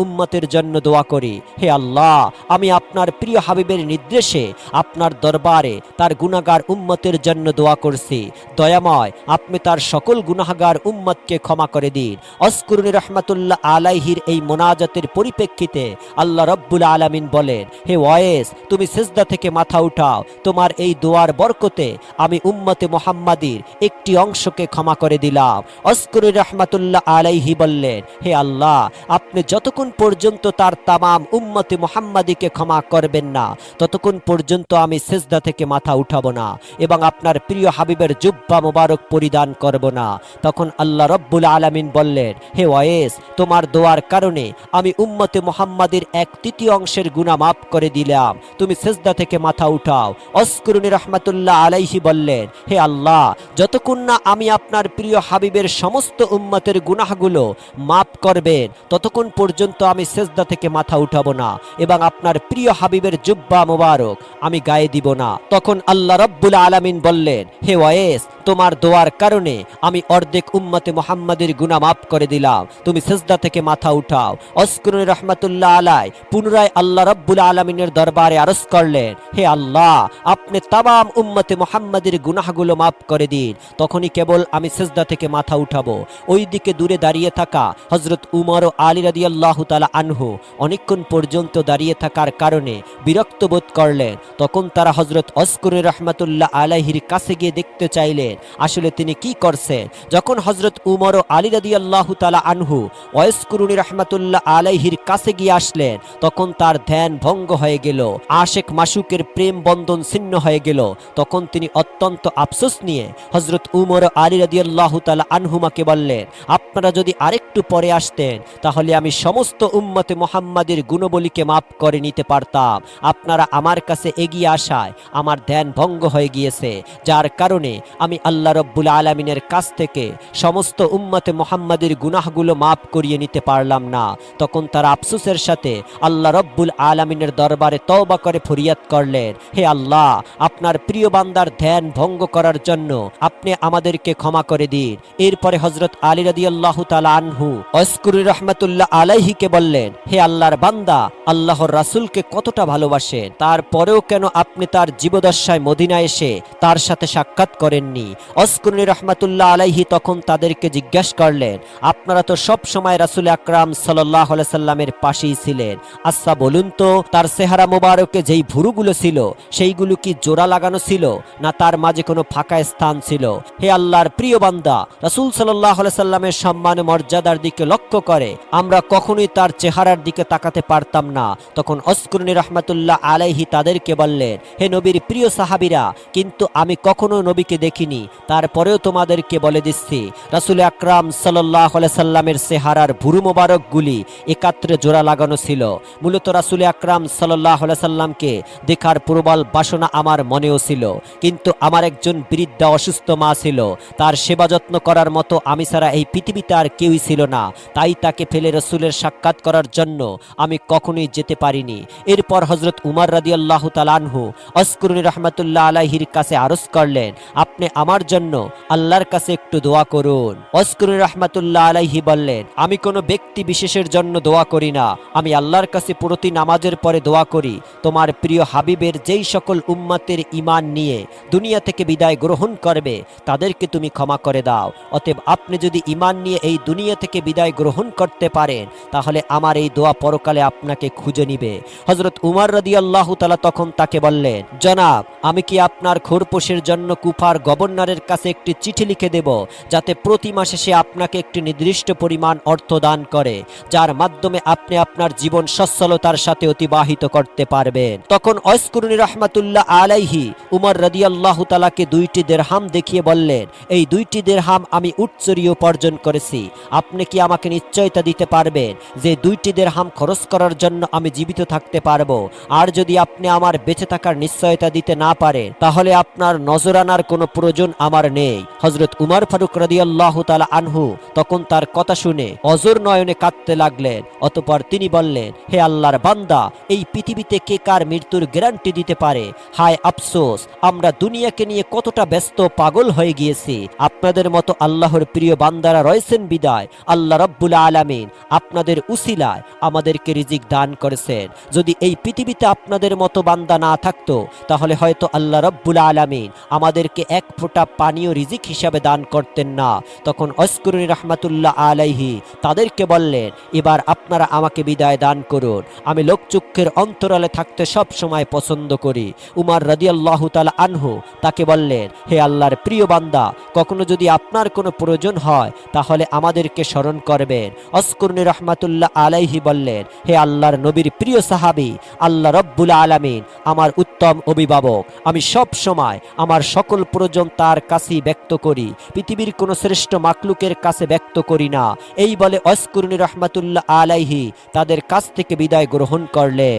উম্মতের জন্য দোয়া করি। হে আল্লাহ, আমি আপনার প্রিয় হাবিবের নির্দেশে আপনার দরবারে তার গুনাহগার উম্মতের জন্য দোয়া করছি। দয়াময়, আপনি তার সকল গুনাহগার উম্মতকে ক্ষমা করে দিন। অস্কুরুনি রহমাতুল্লাহ আলাইহির এই মোনাজাতের পরিপ্রেক্ষিতে আল্লাহ রব্বুল আলামিন বলেন, হে ওয়াইস, তুমি সিজদা থেকে মাথা উঠাও। তোমার এই দোয়ার বরকতে আমি উম্মতে মুহাম্মাদির একটি অংশকে ক্ষমা করে দিলাম। অস্কুরুনি রহমাতুল্লাহ আলাইহি বললেন, হে আল্লাহ, আপনি যতক্ষণ পর্যন্ত তার তামাম উম্মতে মুহাম্মাদিকে ক্ষমা করবেন না, ততক্ষণ পর্যন্ত আমি সিজদা থেকে মাথা উঠাবো না এবং আপনার প্রিয় হাবিবের জুব্বা মোবারক পরিধান করব না। তখন আল্লাহ রব্বুল আলামিন বললেন, হে ওয়াইস, তোমার দোয়ার কারণে আমি উম্মতে মুহাম্মাদের 1/3 অংশের গুনাহ মাফ করে দিলাম। তুমি সিজদা থেকে মাথা উঠাও। অস্কুরুনি রহমাতুল্লাহ আলাইহি বললেন, হে আল্লাহ, যতক্ষণ না আমি আপনার প্রিয় হাবিবের সমস্ত উম্মতের গুনাহগুলো মাফ করবেন, ততক্ষণ পর্যন্ত আমি সিজদা থেকে মাথা উঠাবো না এবং আপনার প্রিয় হাবিবের জুব্বা মোবারক আমি গায়ে দিব না। তখন আল্লাহ রব্বুল আলামিন বললেন, হে ওয়াইস, তোমার দোয়ার কারণে আমি অর্ধেক উম্মতে মুহাম্মাদের গুনাহ মাফ করে দিলাম। তুমি সিজদা থেকে মাথা উঠাও। অস্কুরুনি রহমাতুল্লাহ আলাই পুনরায় আল্লাহ রব্বুল আলামিনের দরবারে আরজ করলেন, হে আল্লাহ, আপনি তামাম উম্মতে মুহাম্মাদের গুনাহগুলো মাফ করে দিন। তখনই কেবল আমি সিজদা থেকে মাথা উঠাবো। ওইদিকে দূরে দাঁড়িয়ে থাকা হযরত উমর ও আলী রাদিয়াল্লাহু তাআলা আনহু অনেকক্ষণ পর্যন্ত দাঁড়িয়ে থাকার কারণে বিরক্ত বোধ করলেন। তখন তারা হযরত অস্কুরুনি রহমাতুল্লাহ আলাইহির কাছে গিয়ে দেখতে চাইলেন আসলে তিনি কি করছেন। যখন হযরত উমর ও আলী রাদিয়াল্লাহু তাআলা আনহু অস্কুরুনি রহমাতুল্লাহ আলাইহির কাছে গিয়ে আসলেন, তখন তার ধ্যান ভঙ্গ হয়ে গেল। আশেক মাশুকের প্রেম বন্ধন ছিন্ন হয়ে গেল। তখন তিনি অত্যন্ত আফসোস নিয়ে হযরত উমর ও আলী রাদিয়াল্লাহু তাআলা আনহুমাকে বললেন, আপনারা যদি আরেকটু পরে আসতেন তাহলে আমি সমস্ত উম্মতে মুহাম্মাদের গুণবলীকে মাফ করে নিতে পারতাম। আপনারা আমার কাছে এগিয়ে আসায় আমার ধ্যান ভঙ্গ হয়ে গিয়েছে, যার কারণে আমি আল্লাহ রব্বুল আলামিনের কাছ থেকে সমস্ত উম্মতে মুহাম্মাদের গুনাহগুলো মাফ করিয়ে নিতে পারলাম না। তখন তারা আফসোসের সাথে আল্লাহ রব্বুল আলামিনের দরবারে তওবা করে ফরিয়াদ করলেন, হে আল্লাহ, আপনার প্রিয় বান্দার ধ্যান ভঙ্গ করার জন্য আপনি আমাদেরকে ক্ষমা করে দিন। এরপরে হযরত আলী রাদিয়াল্লাহু তাআলা আনহু অস্কুরুনি রহমাতুল্লাহ আলাইহিকে বললেন, হে আল্লাহর বান্দা, আল্লাহর রাসূলকে কতটা ভালোবাসেন, তারপরেও কেন আপনি তার জীবদ্দশায় মদিনায় এসে তার সাথে সাক্ষাৎ করেননি? অস্কুরুনি রহমাতুল্লাহ আলাইহি তখন তাদেরকে জিজ্ঞাসা করলেন, আপনারা তো সব সময় রাসূল আকরাম সাল্লাল্লাহু আলাইহি সাল্লামের পাশেই ছিলেন, আচ্ছা বলুন তো, তার চেহারা মোবারকে যেই ভুরুগুলো ছিল সেইগুলো কি জোড়া লাগানো ছিল, না তার মাঝে কোনো ফাঁকা স্থান ছিল? হে আল্লাহর প্রিয় বান্দা, রাসূল সাল্লাল্লাহু আলাইহি সাল্লামের সম্মান মর্যাদার দিকে লক্ষ্য করে আমরা কখনোই তার চেহারার দিকে তাকাতে পারতাম না। তখন অস্কুরুনি রহমাতুল্লাহ আলাইহি তাদেরকে বললেন, হে নবীর প্রিয় সাহাবীরা, কিন্তু আমি কখনো নবীকে দেখিনি, তারপরেও তোমাদেরকে বলে দিচ্ছি, রাসূল আকরাম সাল্লাল্লাহু আলাইহি সাল্লামের চেহারার ভুরু মোবারকগুলি একাত্রে জোড়া লাগানো ছিল। মূলত রাসূল আকরাম সাল্লাল্লাহু আলাইহি সাল্লামকে দেখার প্রবল বাসনা আমার মনেও ছিল, কিন্তু আমার একজন বৃদ্ধা অসুস্থ মা ছিল, তার সেবা যত্ন করার মতো আমি ছাড়া এই পৃথিবীতে আর কেউই ছিল না। তাই তাকে ফেলে রাসূলের সাক্ষাৎ করার জন্য আমি কখনোই যেতে পারিনি। এরপর হযরত উমর রাদিয়াল্লাহু তাআলা আনহু অস্কুরুনি রহমাতুল্লাহ আলাইহির কাছে আরজ করলেন, আপনি আমার জন্য আল্লাহর কাছে একটু দোয়া করুন। অস্কুরুনি রহমাতুল্লাহ আলাইহি বললেন, আমি কোনো ব্যক্তি বিশেষের জন্য দোয়া করি না, আমি আল্লাহর কাছে প্রতি নামাজের পরে দোয়া করি, তোমার প্রিয় হাবিবের যেই সকল উম্মতের ঈমান নিয়ে দুনিয়া থেকে বিদায় গ্রহণ করবে তাদেরকে তুমি ক্ষমা করে দাও। অতএব আপনি যদি ঈমান নিয়ে এই দুনিয়া থেকে বিদায় গ্রহণ করতে পারেন তাহলে আমার এই দোয়া পরকালে আপনাকে খুঁজে নিবে। হযরত উমর রাদিয়াল্লাহু তাআলা তখন তাকে বললেন, জনাব, আমি কি আপনার খোরপোশের জন্য কুফার গভর্নরের কাছে একটি চিঠি লিখে দেব, যাতে প্রতি মাসে সে আপনাকে একটি নির্দিষ্ট পরিমাণ অর্থ দান করে, যার মাধ্যমে আপনি আপনার জীবন সচ্ছলতার সাথে অতিবাহিত করতে পারবেন? তখন অস্কুরুনি রহমাতুল্লাহ আলাইহি উমর রাদিয়াল্লাহু তাআলাকে 2টি দিরহাম দেখিয়ে বললেন, এই 2টি দিরহাম আমি উচ্চরীয় উপার্জন করেছি, আপনি কি আমাকে নিশ্চয়তা দিতে পারবেন যে 2টি দিরহাম খরচ করার জন্য আমি জীবিত থাকতে পারবো? আর যদি আপনি আমার বেঁচে থাকার নিশ্চয়তা দিতে না পারেন তাহলে আপনার নজরানার কোনো প্রয়োজন প্রয়োজন আমার নেই। হযরত উমর ফারুক রাদিয়াল্লাহু তাআলা আনহু তখন তার কথা শুনে অজর নয়নে কাঁদতে লাগলেন। অতঃপর তিনি বললেন, হে আল্লাহর বান্দা, এই পৃথিবীতে কে কার মৃত্যুর গ্যারান্টি দিতে পারে? হায় আফসোস, আমরা দুনিয়াকে নিয়ে কতটা ব্যস্ত পাগল হয়ে গিয়েছি। আপনাদের মতো আল্লাহর প্রিয় বান্দারা রয়েছেন বিদায় আল্লাহ রাব্বুল আলামিন আপনাদের উসিলায় আমাদেরকে রিজিক দান করেছেন। যদি এই পৃথিবীতে আপনাদের মতো বান্দা না থাকতো, তাহলে হয়তো আল্লাহ রাব্বুল আলামিন আমাদেরকে এক ফোঁটা পানীয় রিজিক হিসাবে দান করতেন না। তখন অস্করুনি রাহমাতুল্লাহ আলাইহি তাদেরকে বললেন, এবার আপনারা আমাকে বিদায় দান করুন, আমি লোকচক্ষের অন্তরালে থাকতে সব সময় পছন্দ করি। উমর রাদিয়াল্লাহু তাআলা আনহু তাকে বললেন, হে আল্লাহর প্রিয় বান্দা, কখনো যদি আপনার কোনো প্রয়োজন হয় তাহলে আমাদেরকে স্মরণ করবেন। অস্করুনি রাহমাতুল্লাহ আলাইহি বললেন, হে আল্লাহর নবীর প্রিয় সাহাবী, আল্লাহ রাব্বুল আলামিন আমার উত্তম অভিভাবক, আমি সব সময় আমার সকল প্রয়োজন তার কাছেই ব্যক্ত করি, পৃথিবীর কোনো শ্রেষ্ঠ মাখলুকের কাছে ব্যক্ত করি না। এই বলে অস্করুনি রাহমাতুল্লাহ আলাইহি তাদের কাছ থেকে বিদায় গ্রহণ করলেন।